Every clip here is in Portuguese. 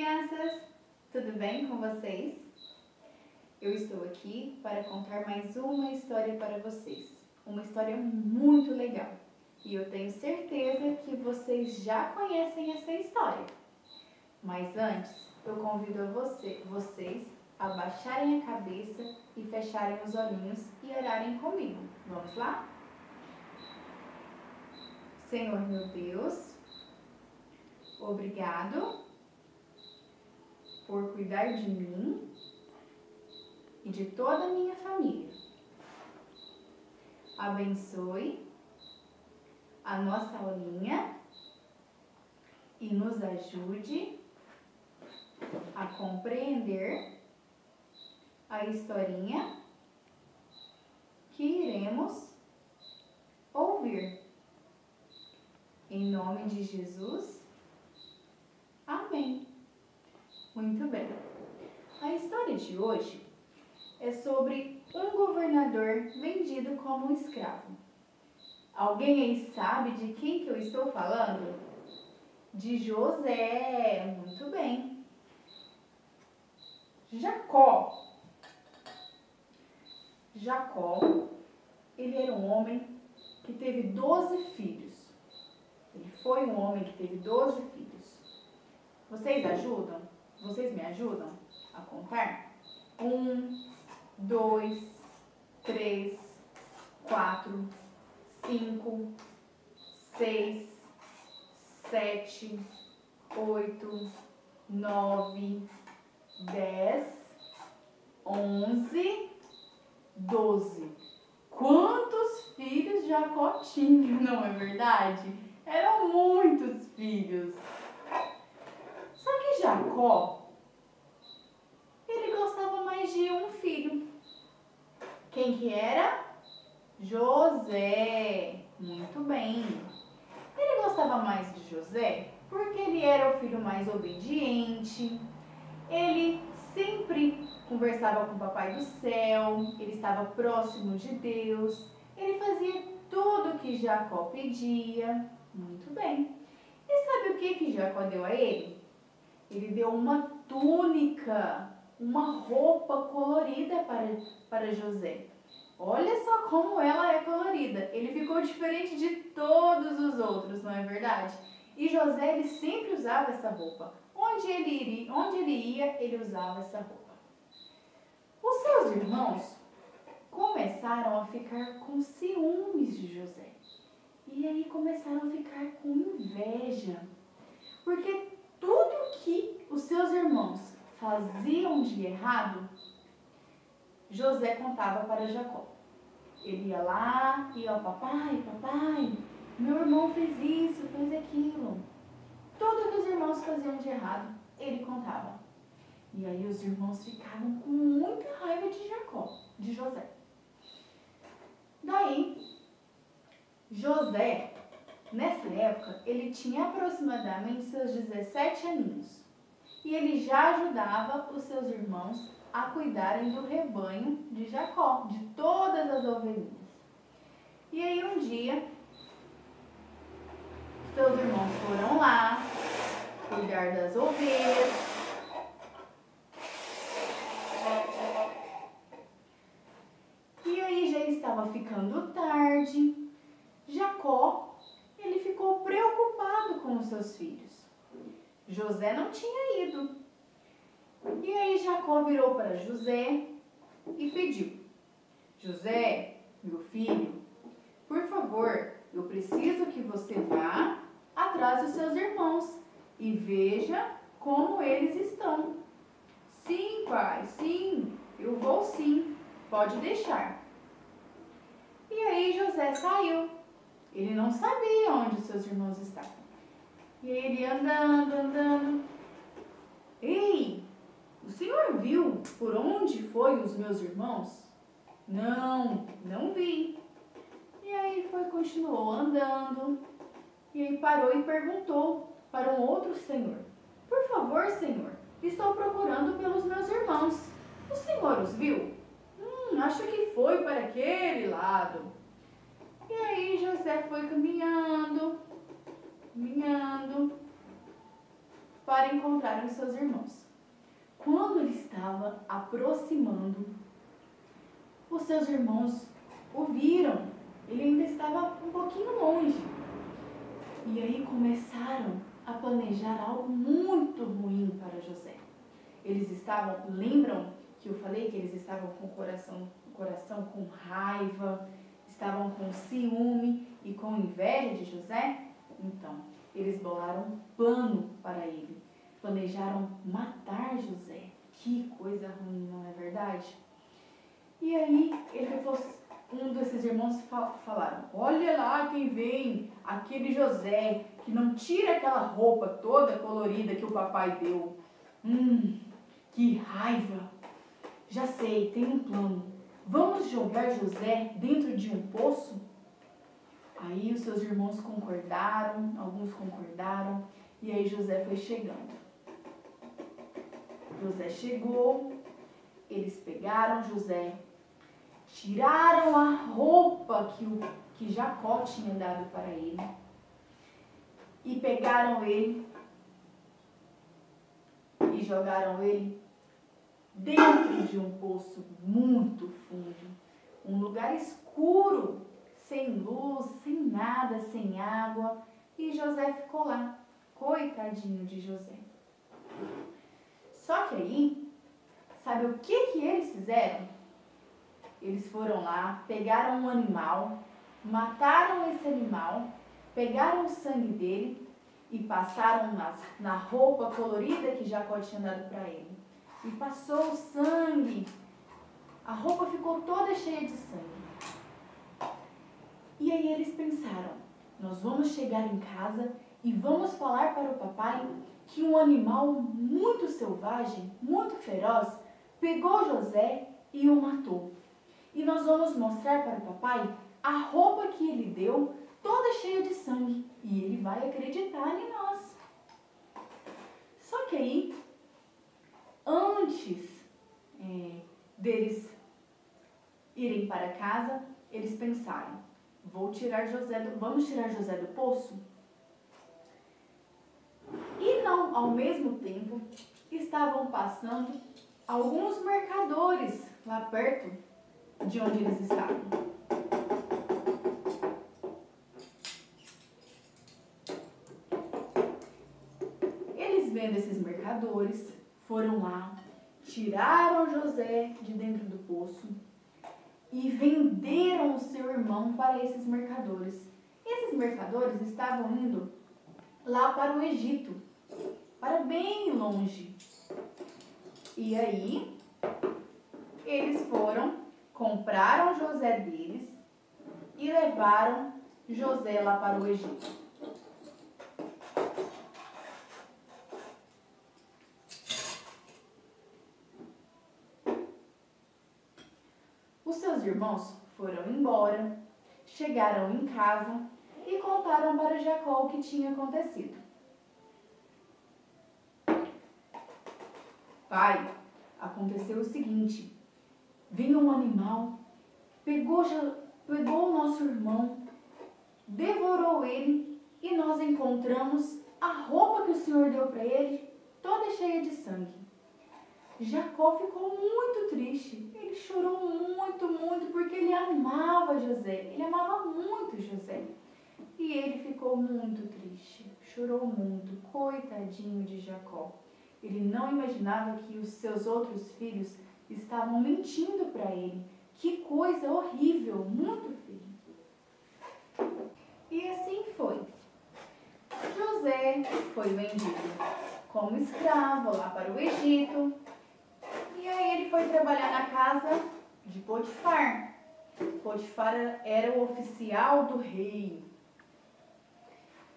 crianças! Tudo bem com vocês? Eu estou aqui para contar mais uma história para vocês. Uma história muito legal. E eu tenho certeza que vocês já conhecem essa história. Mas antes, eu convido vocês a baixarem a cabeça e fecharem os olhinhos e orarem comigo. Vamos lá? Senhor meu Deus, obrigado por cuidar de mim e de toda a minha família. Abençoe a nossa aulinha e nos ajude a compreender a historinha que iremos ouvir. Em nome de Jesus, amém. Muito bem. A história de hoje é sobre um governador vendido como um escravo. Alguém aí sabe de quem que eu estou falando? De José. Muito bem. Jacó, ele era um homem que teve 12 filhos. Ele foi um homem que teve 12 filhos. Vocês ajudam? Vocês me ajudam a contar? 1, 2, 3, 4, 5, 6, 7, 8, 9, 10, 11, 12. Quantos filhos Jacó tinha, não é verdade? Eram muitos filhos. Só que Jacó, ele gostava mais de um filho. Quem que era? José. Muito bem. Ele gostava mais de José porque ele era o filho mais obediente. Ele sempre conversava com o Papai do Céu. Ele estava próximo de Deus. Ele fazia tudo o que Jacó pedia. Muito bem. E sabe o que Jacó deu a ele? Ele deu uma túnica, uma roupa colorida para José. Olha só como ela é colorida. Ele ficou diferente de todos os outros, não é verdade? E José, ele sempre usava essa roupa. Onde ele ia, ele usava essa roupa. Os seus irmãos começaram a ficar com ciúmes de José. E aí começaram a ficar com inveja. Porque tudo que os seus irmãos faziam de errado, José contava para Jacó. Ele ia lá e ó, papai, meu irmão fez isso, fez aquilo. Tudo que os irmãos faziam de errado, ele contava. E aí os irmãos ficavam com muita raiva de José. Daí, José, nessa época, ele tinha aproximadamente seus 17 aninhos. E ele já ajudava os seus irmãos a cuidarem do rebanho de Jacó, de todas as ovelhinhas. E aí um dia, seus irmãos foram lá cuidar das ovelhas. E aí já estava ficando tarde. Jacó, ele ficou preocupado com os seus filhos. José não tinha ido. E aí Jacó virou para José e pediu: José, meu filho, por favor, eu preciso que você vá atrás dos seus irmãos e veja como eles estão. Sim, pai, sim, eu vou sim, pode deixar. E aí José saiu. Ele não sabia onde os seus irmãos estavam. E aí ele andando. Ei, o senhor viu por onde foi os meus irmãos? Não vi. E aí continuou andando. E aí parou e perguntou para um outro senhor: por favor, senhor, estou procurando pelos meus irmãos. O senhor os viu? Acho que foi para aquele lado. E aí José foi caminhando, para encontrar os seus irmãos. Quando ele estava aproximando, os seus irmãos o viram. Ele ainda estava um pouquinho longe. E aí começaram a planejar algo muito ruim para José. Eles estavam, lembram que eu falei que eles estavam com o coração com raiva, estavam com ciúme e com inveja de José? Então, eles bolaram um plano para ele. Planejaram matar José. Que coisa ruim, não é verdade? E aí, um desses irmãos falaram: olha lá quem vem, aquele José, que não tira aquela roupa toda colorida que o papai deu. Que raiva! Já sei, tem um plano. Vamos jogar José dentro de um poço? Aí os seus irmãos concordaram, alguns concordaram, e aí José foi chegando. José chegou, eles pegaram José, tiraram a roupa que Jacó tinha dado para ele e pegaram ele e jogaram ele dentro de um poço muito fundo, um lugar escuro, sem luz, sem nada, sem água, e José ficou lá, coitadinho de José. Só que aí, sabe o que eles fizeram? Eles foram lá, pegaram um animal, mataram esse animal, pegaram o sangue dele e passaram na roupa colorida que Jacó tinha dado para ele. E passou o sangue, a roupa ficou toda cheia de sangue. E aí eles pensaram: nós vamos chegar em casa e vamos falar para o papai que um animal muito selvagem, muito feroz, pegou José e o matou. E nós vamos mostrar para o papai a roupa que ele deu, toda cheia de sangue. E ele vai acreditar em nós. Só que aí, antes deles irem para casa, eles pensaram: vamos tirar José do poço? E não, ao mesmo tempo, estavam passando alguns mercadores lá perto de onde eles estavam. Eles, vendo esses mercadores, foram lá, tiraram José de dentro do poço e venderam o seu irmão para esses mercadores. Esses mercadores estavam indo lá para o Egito, para bem longe. E aí, eles foram, compraram José deles e levaram José lá para o Egito. Os seus irmãos foram embora, chegaram em casa e contaram para Jacó o que tinha acontecido. Pai, aconteceu o seguinte: vinha um animal, pegou o nosso irmão, devorou ele e nós encontramos a roupa que o Senhor deu para ele, toda cheia de sangue. Jacó ficou muito triste, ele chorou muito, muito, porque ele amava José, ele amava muito José. E ele ficou muito triste, chorou muito, coitadinho de Jacó. Ele não imaginava que os seus outros filhos estavam mentindo para ele. Que coisa horrível, muito feio. E assim foi. José foi vendido como escravo lá para o Egito. E aí ele foi trabalhar na casa de Potifar. Potifar era o oficial do rei.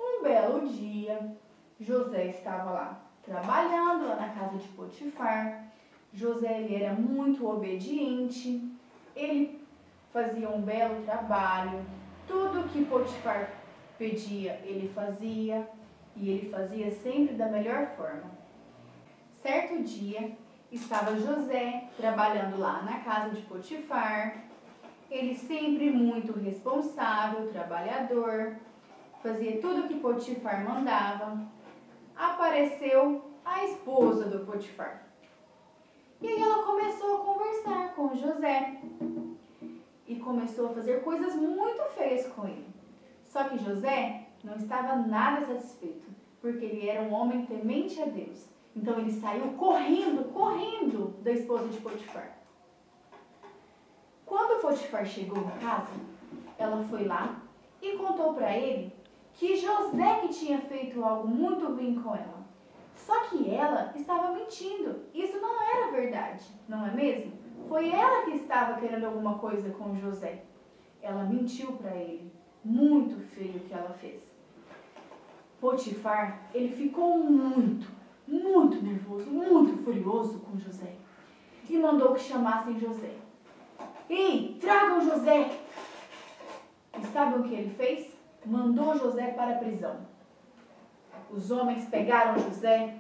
Um belo dia, José estava lá trabalhando lá na casa de Potifar. José, ele era muito obediente, ele fazia um belo trabalho, tudo que Potifar pedia ele fazia, e ele fazia sempre da melhor forma. Certo dia, estava José trabalhando lá na casa de Potifar, ele sempre muito responsável, trabalhador, fazia tudo que Potifar mandava. Apareceu a esposa do Potifar. E aí ela começou a conversar com José e começou a fazer coisas muito feias com ele. Só que José não estava nada satisfeito, porque ele era um homem temente a Deus. Então ele saiu correndo da esposa de Potifar. Quando Potifar chegou em casa, ela foi lá e contou para ele que José que tinha feito algo muito ruim com ela. Só que ela estava mentindo. Isso não era verdade, não é mesmo? Foi ela que estava querendo alguma coisa com José. Ela mentiu para ele. Muito feio o que ela fez. Potifar, ele ficou muito nervoso, muito furioso com José. E mandou que chamassem José. Ei, tragam José! E sabe o que ele fez? Mandou José para a prisão. Os homens pegaram José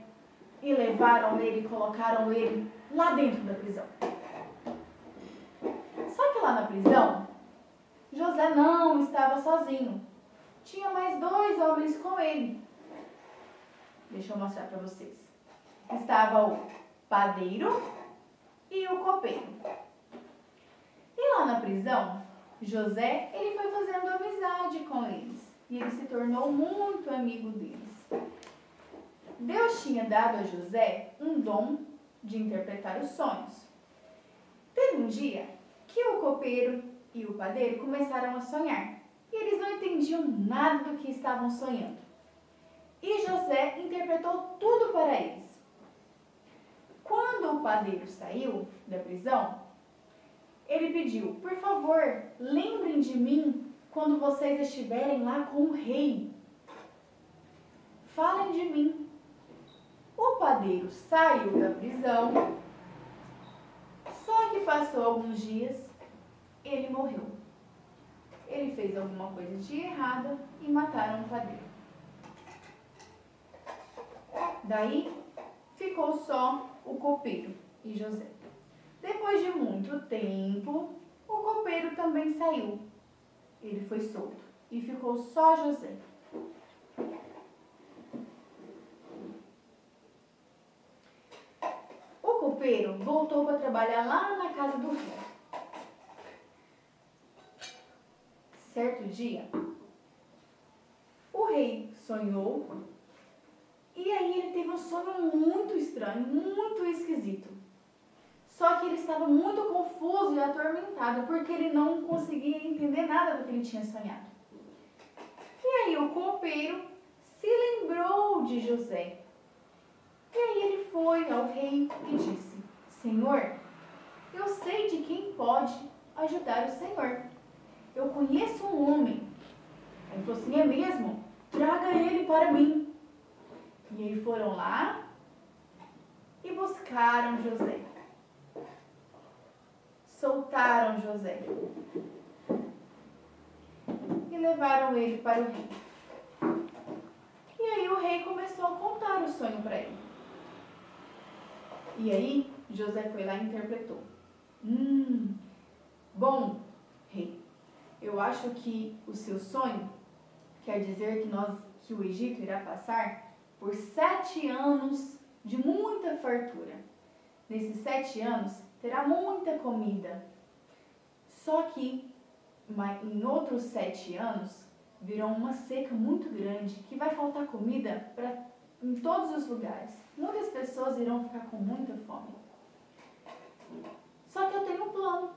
e levaram ele e colocaram ele lá dentro da prisão. Só que lá na prisão, José não estava sozinho. Tinha mais 2 homens com ele. Deixa eu mostrar para vocês. Estava o padeiro e o copeiro. E lá na prisão, José, ele foi fazendo amizade com eles. E ele se tornou muito amigo deles. Deus tinha dado a José um dom de interpretar os sonhos. Teve um dia que o copeiro e o padeiro começaram a sonhar. E eles não entendiam nada do que estavam sonhando. E José interpretou tudo para eles. Quando o padeiro saiu da prisão, ele pediu: por favor, lembrem de mim quando vocês estiverem lá com o rei. Falem de mim. O padeiro saiu da prisão, só que passou alguns dias, ele morreu. Ele fez alguma coisa de errada e mataram o padeiro. Daí ficou só o copeiro e José. Depois de muito tempo, o copeiro também saiu. Ele foi solto e ficou só José. O copeiro voltou para trabalhar lá na casa do rei. Certo dia, o rei sonhou e aí ele teve um sonho muito estranho, muito esquisito. Só que ele estava muito confuso e atormentado porque ele não conseguia entender nada do que ele tinha sonhado. E aí o copeiro se lembrou de José. E aí ele foi ao rei e disse: Senhor, eu sei de quem pode ajudar o Senhor. Eu conheço um homem. Aí ele falou assim: é mesmo? Traga ele para mim. E aí foram lá e buscaram José. Soltaram José. E levaram ele para o rei. E aí o rei começou a contar o sonho para ele. E aí José foi lá e interpretou. Bom, rei, eu acho que o seu sonho quer dizer que o Egito irá passar por 7 anos de muita fartura. Nesses 7 anos terá muita comida. Só que em outros 7 anos virá uma seca muito grande que vai faltar comida em todos os lugares. Muitas pessoas irão ficar com muita fome. Só que eu tenho um plano.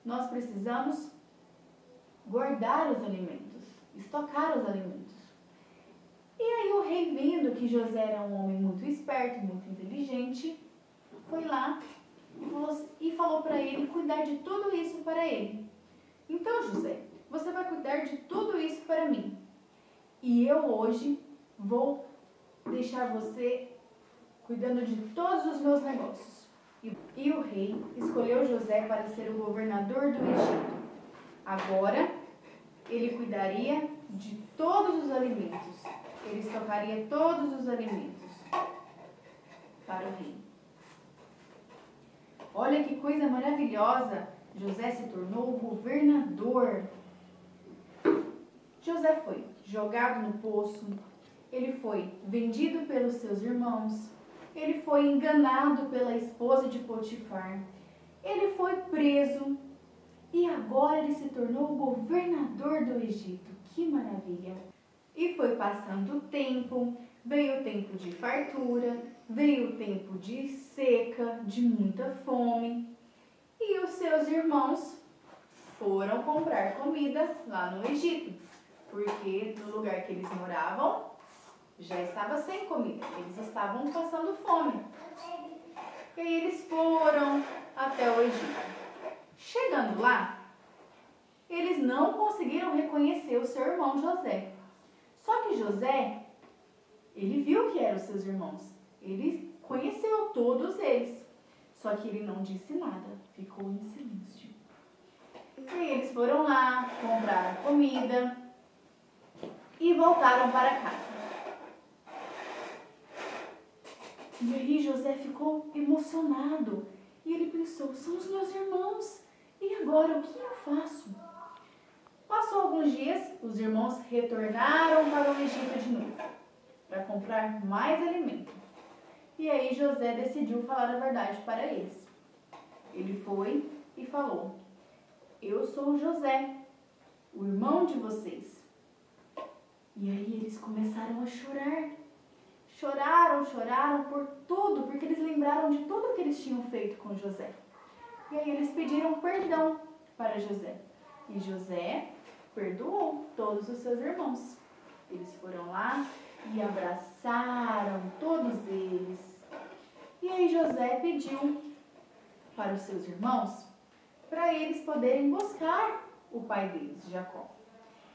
Nós precisamos guardar os alimentos, estocar os alimentos. E aí o rei, vendo que José era um homem muito esperto, muito inteligente, foi lá e falou para ele cuidar de tudo isso para ele. Então, José, você vai cuidar de tudo isso para mim. E eu hoje vou deixar você cuidando de todos os meus negócios. E o rei escolheu José para ser o governador do Egito. Agora, ele cuidaria de todos os alimentos. Ele estocaria todos os alimentos para o rei. Olha que coisa maravilhosa! José se tornou o governador. José foi jogado no poço. Ele foi vendido pelos seus irmãos. ele foi enganado pela esposa de Potifar, ele foi preso e agora ele se tornou o governador do Egito. Que maravilha! E foi passando o tempo, veio o tempo de fartura, veio o tempo de seca, de muita fome. E os seus irmãos foram comprar comida lá no Egito, porque no lugar que eles moravam já estava sem comida, eles estavam passando fome. E aí eles foram até o Egito. Chegando lá, eles não conseguiram reconhecer o seu irmão José. Só que José, ele viu que eram os seus irmãos. Ele conheceu todos eles. Só que ele não disse nada, ficou em silêncio. E aí eles foram lá, compraram comida e voltaram para casa. E aí José ficou emocionado. E ele pensou, são os meus irmãos. E agora, o que eu faço? Passou alguns dias, os irmãos retornaram para o Egito de novo, para comprar mais alimento. E aí José decidiu falar a verdade para eles. Ele foi e falou, eu sou José, o irmão de vocês. E aí eles começaram a chorar. Choraram por tudo, porque eles lembraram de tudo que eles tinham feito com José. E aí eles pediram perdão para José. E José perdoou todos os seus irmãos. Eles foram lá e abraçaram todos eles. E aí José pediu para os seus irmãos para eles poderem buscar o pai deles, Jacó.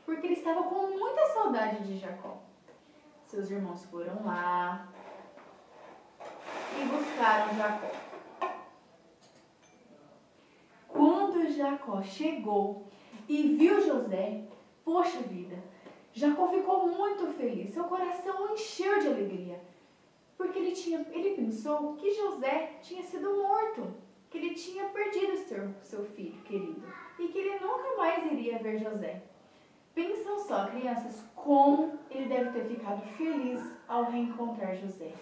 Porque ele estava com muita saudade de Jacó. Seus irmãos foram lá e buscaram Jacó. Quando Jacó chegou e viu José, poxa vida, Jacó ficou muito feliz, seu coração encheu de alegria, porque ele pensou que José tinha sido morto, que ele tinha perdido seu filho querido e que ele nunca mais iria ver José. Pensam só, crianças, como ele deve ter ficado feliz ao reencontrar José.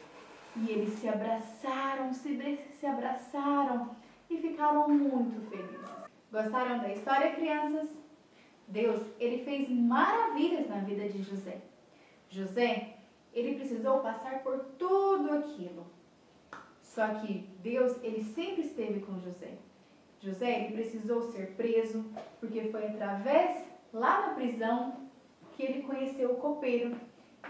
E eles se abraçaram e ficaram muito felizes. Gostaram da história, crianças? Deus, ele fez maravilhas na vida de José. José, ele precisou passar por tudo aquilo. Só que Deus, ele sempre esteve com José. José, ele precisou ser preso, porque foi através, lá na prisão, que ele conheceu o copeiro.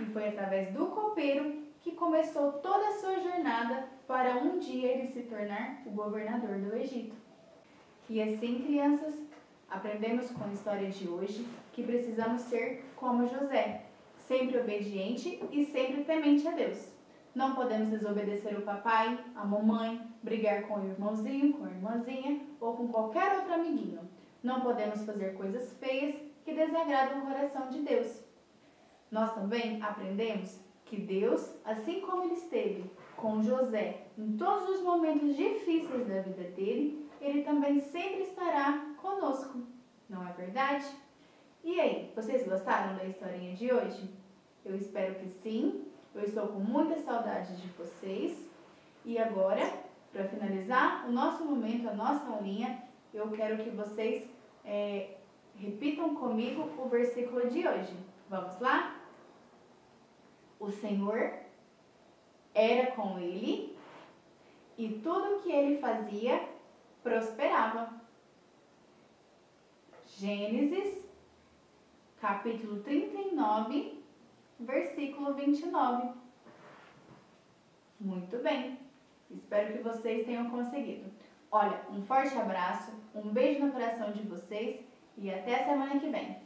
E foi através do copeiro que começou toda a sua jornada para um dia ele se tornar o governador do Egito. E assim, crianças, aprendemos com a história de hoje que precisamos ser como José, sempre obediente e sempre temente a Deus. Não podemos desobedecer o papai, a mamãe, brigar com o irmãozinho, com a irmãzinha ou com qualquer outro amiguinho. Não podemos fazer coisas feias que desagradam o coração de Deus. Nós também aprendemos que Deus, assim como ele esteve com José em todos os momentos difíceis da vida dele, ele também sempre estará conosco. Não é verdade? E aí, vocês gostaram da historinha de hoje? Eu espero que sim. Eu estou com muita saudade de vocês. E agora, para finalizar o nosso momento, a nossa aulinha, eu quero que vocês repitam comigo o versículo de hoje. Vamos lá? O Senhor era com ele e tudo o que ele fazia prosperava. Gênesis, capítulo 39, versículo 29. Muito bem. Espero que vocês tenham conseguido. Olha, um forte abraço, um beijo no coração de vocês e até a semana que vem.